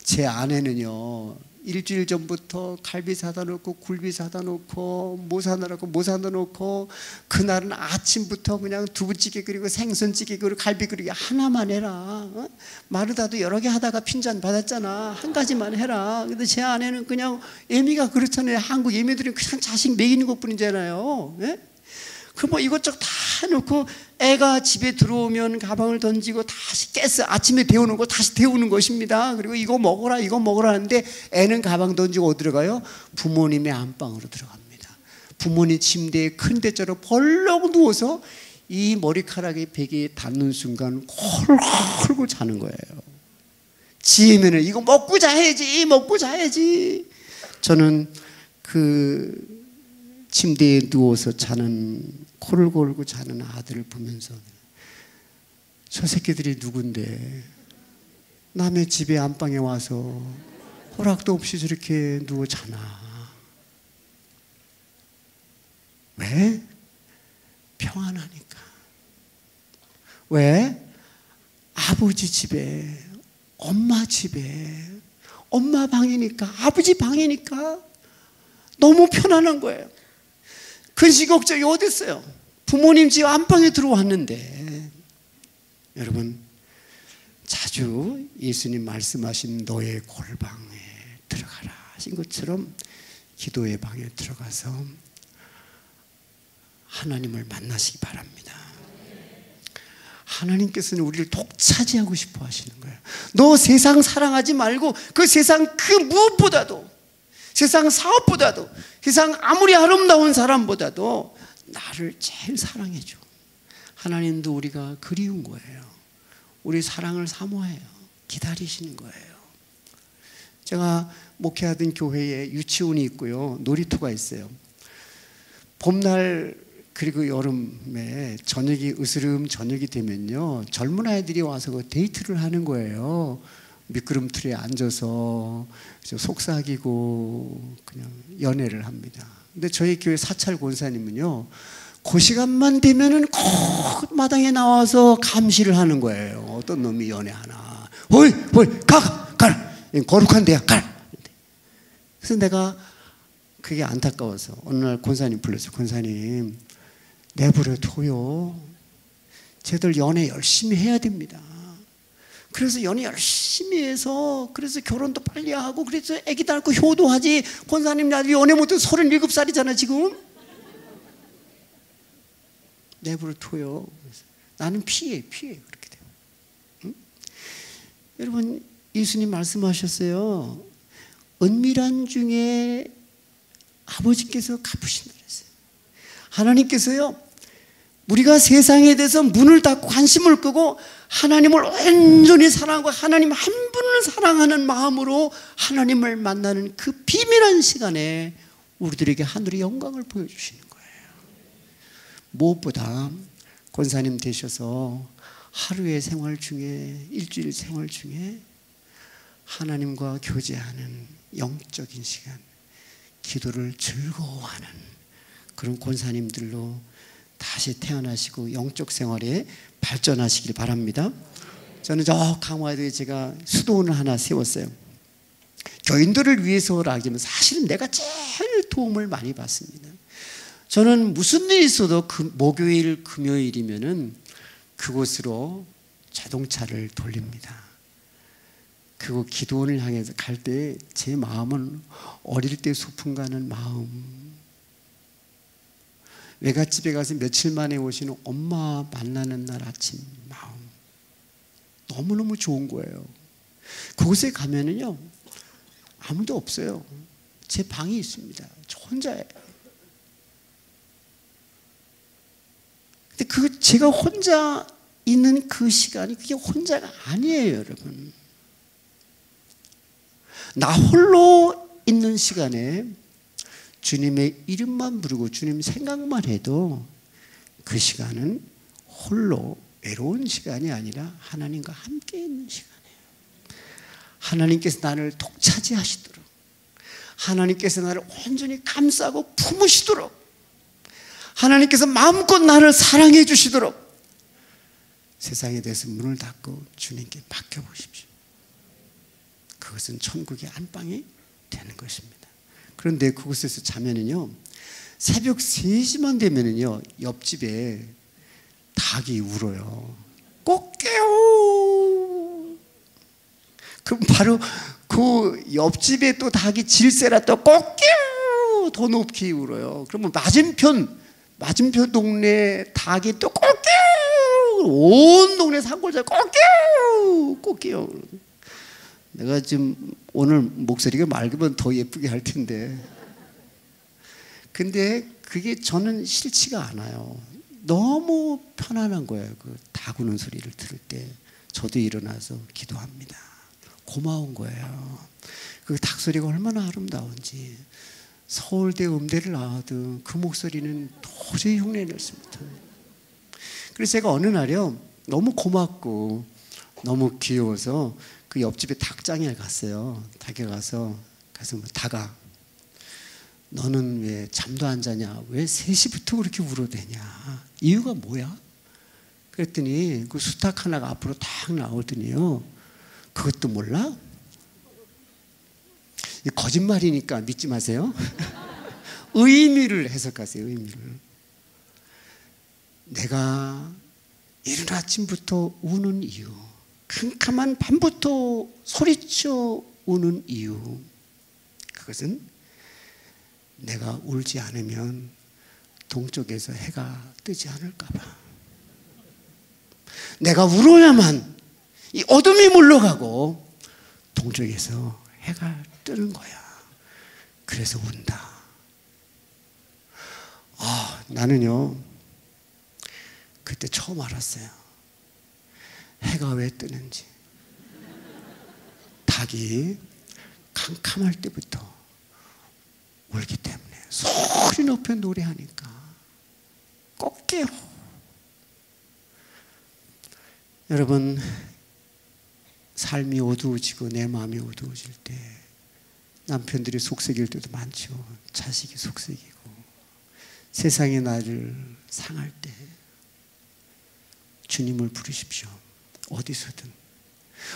제 아내는요 일주일 전부터 갈비 사다 놓고 굴비 사다 놓고 뭐 사느라고 뭐 사다 놓고 그날은 아침부터 그냥 두부찌개 그리고 생선찌개 그리고 갈비 그리고 하나만 해라. 마르다도 여러 개 하다가 핀잔 받았잖아. 한 가지만 해라. 근데 제 아내는 그냥 애미가 그렇잖아요. 한국 애미들은 그냥 자식 먹이는 것뿐이잖아요. 예? 그럼 뭐 이것저것 다 해놓고 애가 집에 들어오면 가방을 던지고 다시 깨서 아침에 데우는 거 다시 데우는 것입니다. 그리고 이거 먹어라 하는데 애는 가방 던지고 어디로 가요? 부모님의 안방으로 들어갑니다. 부모님 침대에 큰 대자로 벌렁 누워서 이 머리카락이 베개에 닿는 순간 코를 헐고 자는 거예요. 지으면은 이거 먹고 자야지. 저는 그 침대에 누워서 자는 코를 골고 자는 아들을 보면서 저 새끼들이 누군데 남의 집에 안방에 와서 허락도 없이 저렇게 누워 자나. 왜? 평안하니까. 왜? 아버지 집에 엄마 집에 엄마 방이니까 아버지 방이니까 너무 편안한 거예요. 근심 걱정이 어디 있어요? 부모님 집 안방에 들어왔는데. 여러분 자주 예수님 말씀하신 너의 골방에 들어가라 하신 것처럼 기도의 방에 들어가서 하나님을 만나시기 바랍니다. 하나님께서는 우리를 독차지하고 싶어 하시는 거예요. 너 세상 사랑하지 말고 그 세상 그 무엇보다도 세상 사업보다도 세상 아무리 아름다운 사람보다도 나를 제일 사랑해줘. 하나님도 우리가 그리운 거예요. 우리 사랑을 사모해요. 기다리시는 거예요. 제가 목회하던 교회에 유치원이 있고요. 놀이터가 있어요. 봄날 그리고 여름에 저녁이 으스름 저녁이 되면요. 젊은 아이들이 와서 그 데이트를 하는 거예요. 미끄럼틀에 앉아서 속삭이고 그냥 연애를 합니다. 근데 저희 교회 사찰 권사님은요, 그 시간만 되면은 꼭 마당에 나와서 감시를 하는 거예요. 어떤 놈이 연애하나. 어이, 가라. 거룩한 데야, 가라. 그래서 내가 그게 안타까워서 어느 날 권사님 불렀어요. 권사님, 내버려 둬요. 쟤들 연애 열심히 해야 됩니다. 그래서 연애 열심히 해서 그래서 결혼도 빨리 하고 그래서 애기 낳고 효도하지. 권사님 나도 연애 못해서 37살이잖아 지금. 내버려 둬요. 나는 피해 그렇게 돼요. 응? 여러분 예수님 말씀하셨어요. 은밀한 중에 아버지께서 갚으신다 그랬어요. 하나님께서요, 우리가 세상에 대해서 문을 닫고 관심을 끄고 하나님을 온전히 사랑하고 하나님 한 분을 사랑하는 마음으로 하나님을 만나는 그 비밀한 시간에 우리들에게 하늘의 영광을 보여주시는 거예요. 무엇보다 권사님 되셔서 하루의 생활 중에, 일주일 생활 중에 하나님과 교제하는 영적인 시간, 기도를 즐거워하는 그런 권사님들로 다시 태어나시고 영적 생활에 발전하시길 바랍니다. 저는 저 강화도에 제가 수도원을 하나 세웠어요. 교인들을 위해서라기면 사실은 내가 제일 도움을 많이 받습니다. 저는 무슨 일이 있어도 목요일, 금요일이면은 그곳으로 자동차를 돌립니다. 그곳 기도원을 향해서 갈 때 제 마음은 어릴 때 소풍 가는 마음, 외갓집에 가서 며칠 만에 오시는 엄마 만나는 날 아침 마음, 너무너무 좋은 거예요. 그곳에 가면은요 아무도 없어요. 제 방이 있습니다. 저 혼자예요. 근데 제가 혼자 있는 그 시간이 그게 혼자가 아니에요, 여러분. 나 홀로 있는 시간에 주님의 이름만 부르고 주님 생각만 해도 그 시간은 홀로 외로운 시간이 아니라 하나님과 함께 있는 시간이에요. 하나님께서 나를 독차지하시도록, 하나님께서 나를 온전히 감싸고 품으시도록, 하나님께서 마음껏 나를 사랑해 주시도록 세상에 대해서 문을 닫고 주님께 맡겨보십시오. 그것은 천국의 안방이 되는 것입니다. 그런데 그곳에서 자면은요, 새벽 3시만 되면은요, 옆집에 닭이 울어요. 꼭 깨워. 그럼 바로 그 옆집에 또 닭이 질세라 또 꼭 깨워. 더 높이 울어요. 그러면 맞은편 동네 닭이 또 꼭 깨워. 온 동네 산골자 꼭 깨워. 꼭 깨워. 내가 지금 오늘 목소리가 맑으면 더 예쁘게 할 텐데, 근데 그게 저는 싫지가 않아요. 너무 편안한 거예요. 그 닭 우는 소리를 들을 때 저도 일어나서 기도합니다. 고마운 거예요. 그 닭 소리가 얼마나 아름다운지. 서울대 음대를 나와도 그 목소리는 도저히 흉내낼 수 못합니다. 그래서 제가 어느 날요, 너무 고맙고 너무 귀여워서 그 옆집에 닭장에 갔어요. 닭에 가서 닭아, 너는 왜 잠도 안 자냐? 왜 3시부터 그렇게 울어대냐? 이유가 뭐야? 그랬더니 그 수탉 하나가 앞으로 딱 나오더니요, 그것도 몰라? 거짓말이니까 믿지 마세요. 의미를 해석하세요. 의미를. 내가 이른 아침부터 우는 이유, 캄캄한 밤부터 소리쳐 우는 이유, 그것은 내가 울지 않으면 동쪽에서 해가 뜨지 않을까 봐. 내가 울어야만 이 어둠이 물러가고 동쪽에서 해가 뜨는 거야. 그래서 운다. 나는요, 그때 처음 알았어요. 해가 왜 뜨는지. 닭이 캄캄할 때부터 울기 때문에 소리 높여 노래하니까 꼭 깨요. 여러분, 삶이 어두워지고 내 마음이 어두워질 때 남편들이 속썩일 때도 많죠. 자식이 속썩이고 세상이 나를 상할 때 주님을 부르십시오.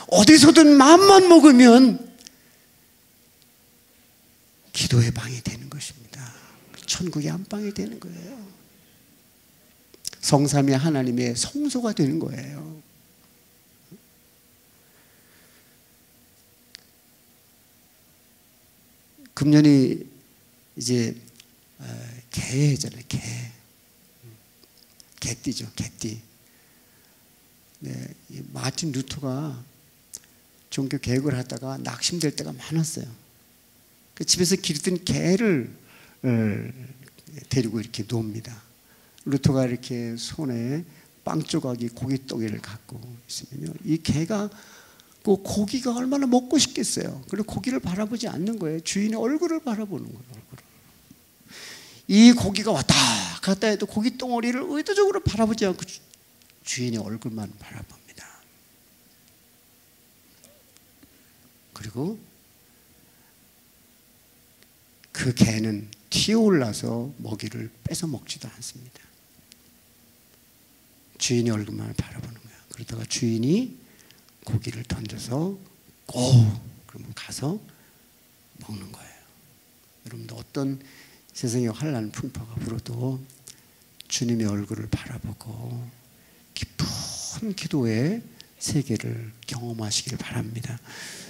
어디서든 마음만 먹으면 기도의 방이 되는 것입니다. 천국의 안방이 되는 거예요. 성삼위 하나님의 성소가 되는 거예요. 금년이 이제 개잖아요. 개띠죠. 개띠. 네, 마틴 루터가 종교 개혁을 하다가 낙심될 때가 많았어요. 집에서 기르던 개를 데리고 이렇게 놉니다. 루터가 이렇게 손에 빵 조각이 고기 떡이를 갖고 있으면요, 이 개가 그 고기가 얼마나 먹고 싶겠어요. 그리고 고기를 바라보지 않는 거예요. 주인의 얼굴을 바라보는 거예요. 얼굴을. 이 고기가 왔다 갔다 해도 고기 덩어리를 의도적으로 바라보지 않고 주인의 얼굴만 바라봅니다. 그리고 그 개는 튀어올라서 먹이를 뺏어 먹지도 않습니다. 주인의 얼굴만 바라보는 거예요. 그러다가 주인이 고기를 던져서 그러면 가서 먹는 거예요. 여러분도 어떤 세상에 환난 풍파가 불어도 주님의 얼굴을 바라보고 깊은 기도의 세계를 경험하시길 바랍니다.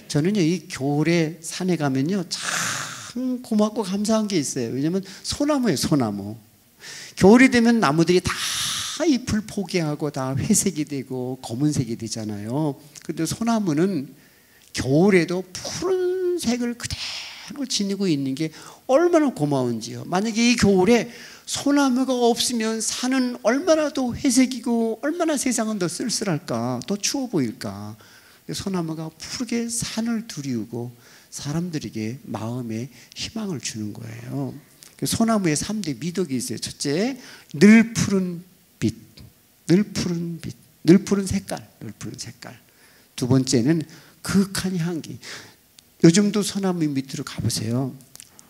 저는요, 이 겨울에 산에 가면요, 참 고맙고 감사한 게 있어요. 왜냐하면 소나무예요, 소나무. 겨울이 되면 나무들이 다 잎을 포기하고 다 회색이 되고 검은색이 되잖아요. 근데 소나무는 겨울에도 푸른색을 그대로 지니고 있는 게 얼마나 고마운지요. 만약에 이 겨울에 소나무가 없으면 산은 얼마나 더 회색이고 얼마나 세상은 더 쓸쓸할까, 더 추워 보일까. 소나무가 푸르게 산을 두리우고 사람들에게 마음에 희망을 주는 거예요. 소나무의 3대 미덕이 있어요. 첫째, 늘 푸른 빛, 늘 푸른 빛, 늘 푸른 색깔, 늘 푸른 색깔. 두 번째는 그윽한 향기. 요즘도 소나무 밑으로 가보세요.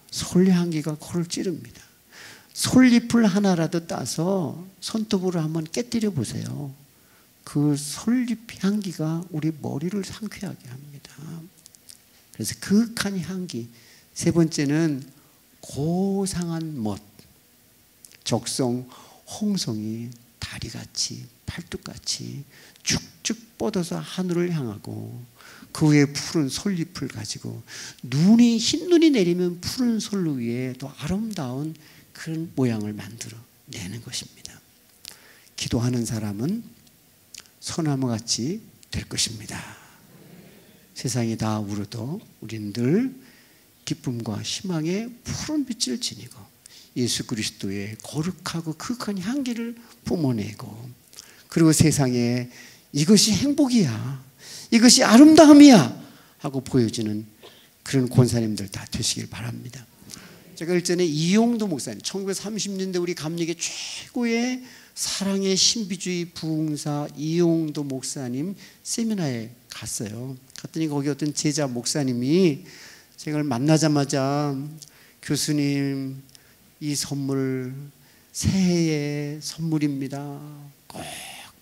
솔향기가 코를 찌릅니다. 솔잎을 하나라도 따서 손톱으로 한번 깨뜨려 보세요. 그 솔잎 향기가 우리 머리를 상쾌하게 합니다. 그래서 그윽한 향기. 세 번째는 고상한 멋. 적송, 홍송이 다리같이 팔뚝같이 쭉쭉 뻗어서 하늘을 향하고 그 위에 푸른 솔잎을 가지고 흰눈이 내리면 푸른 솔로 위에 또 아름다운 그런 모양을 만들어 내는 것입니다. 기도하는 사람은 소나무같이 될 것입니다. 세상이 다 울어도 우리는 늘 기쁨과 희망의 푸른 빛을 지니고 예수 그리스도의 거룩하고 그윽한 향기를 뿜어내고, 그리고 세상에 이것이 행복이야, 이것이 아름다움이야 하고 보여주는 그런 권사님들 다 되시길 바랍니다. 제가 일전에 이용도 목사님, 1930년대 우리 감리교 최고의 사랑의 신비주의 부흥사 이용도 목사님 세미나에 갔어요. 갔더니 거기 어떤 제자 목사님이 제가 만나자마자, 교수님 이 선물 새해의 선물입니다, 꼭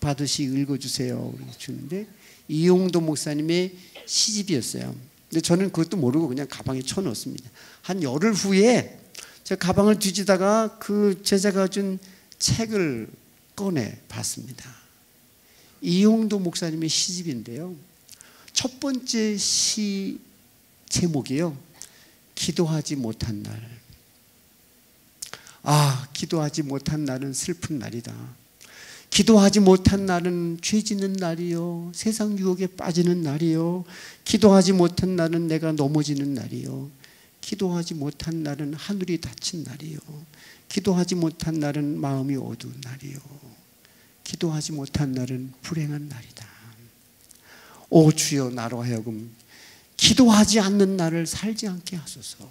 받으시 읽어주세요 주는데, 이용도 목사님의 시집이었어요. 근데 저는 그것도 모르고 그냥 가방에 쳐넣었습니다. 한 열흘 후에 제가 가방을 뒤지다가 그 제자가 준 책을 꺼내 봤습니다. 이용도 목사님의 시집인데요, 첫 번째 시 제목이요, 기도하지 못한 날. 아, 기도하지 못한 날은 슬픈 날이다. 기도하지 못한 날은 죄 짓는 날이요, 세상 유혹에 빠지는 날이요, 기도하지 못한 날은 내가 넘어지는 날이요, 기도하지 못한 날은 하늘이 닫힌 날이요, 기도하지 못한 날은 마음이 어두운 날이요, 기도하지 못한 날은 불행한 날이다. 오 주여, 나로 하여금 기도하지 않는 날을 살지 않게 하소서.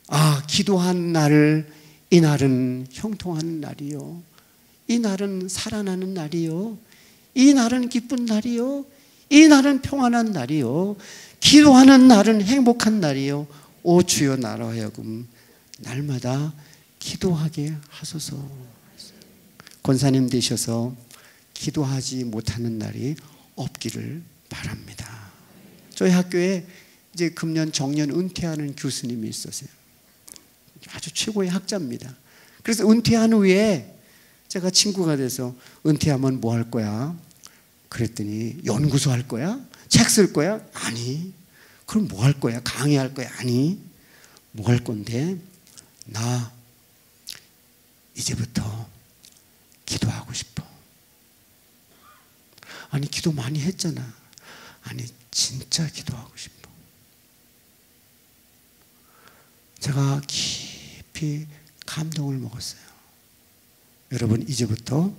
아, 기도한 날을, 이 날은 형통하는 날이요, 이 날은 살아나는 날이요, 이 날은 기쁜 날이요, 이 날은 평안한 날이요, 기도하는 날은 행복한 날이요. 오 주여, 나로 하여금 날마다 기도하게 하소서. 권사님 되셔서 기도하지 못하는 날이 없기를 바랍니다. 저희 학교에 이제 금년 정년 은퇴하는 교수님이 있었어요. 아주 최고의 학자입니다. 그래서 은퇴한 후에 제가 친구가 돼서, 은퇴하면 뭐 할 거야? 그랬더니, 연구소 할 거야? 책 쓸 거야? 아니. 그럼 뭐 할 거야? 강의할 거야? 아니. 뭐 할 건데? 나 이제부터 기도하고 싶어. 아니, 기도 많이 했잖아. 아니, 진짜 기도하고 싶어. 제가 깊이 감동을 먹었어요. 여러분, 이제부터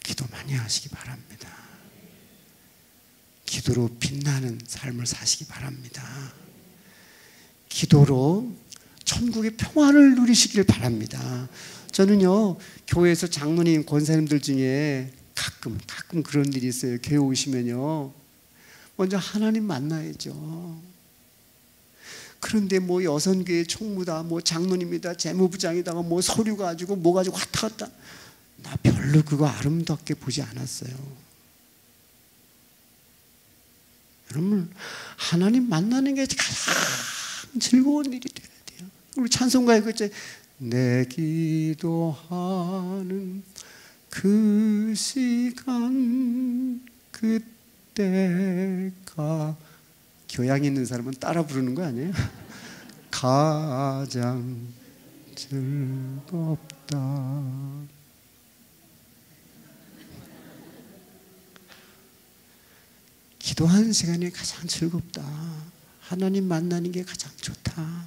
기도 많이 하시기 바랍니다. 기도로 빛나는 삶을 사시기 바랍니다. 기도로 천국의 평화를 누리시길 바랍니다. 저는요, 교회에서 장로님, 권사님들 중에 가끔 그런 일이 있어요. 교회 오시면요, 먼저 하나님 만나야죠. 그런데 뭐 여선교회 총무다, 뭐 장로님이다, 재무부장이다, 뭐 서류 가지고 뭐 가지고 왔다 갔다. 나 별로 그거 아름답게 보지 않았어요. 여러분, 하나님 만나는 게 가장 즐거운 일이 돼야 돼요. 우리 찬송가에 그랬죠. 내 기도하는 그 시간 그때가, 교양 있는 사람은 따라 부르는 거 아니에요? 가장 즐겁다. 기도하는 시간이 가장 즐겁다. 하나님 만나는 게 가장 좋다.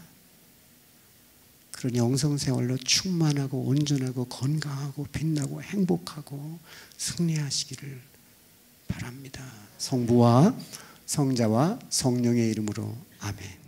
그런 영성생활로 충만하고 온전하고 건강하고 빛나고 행복하고 승리하시기를 바랍니다. 성부와 성자와 성령의 이름으로 아멘.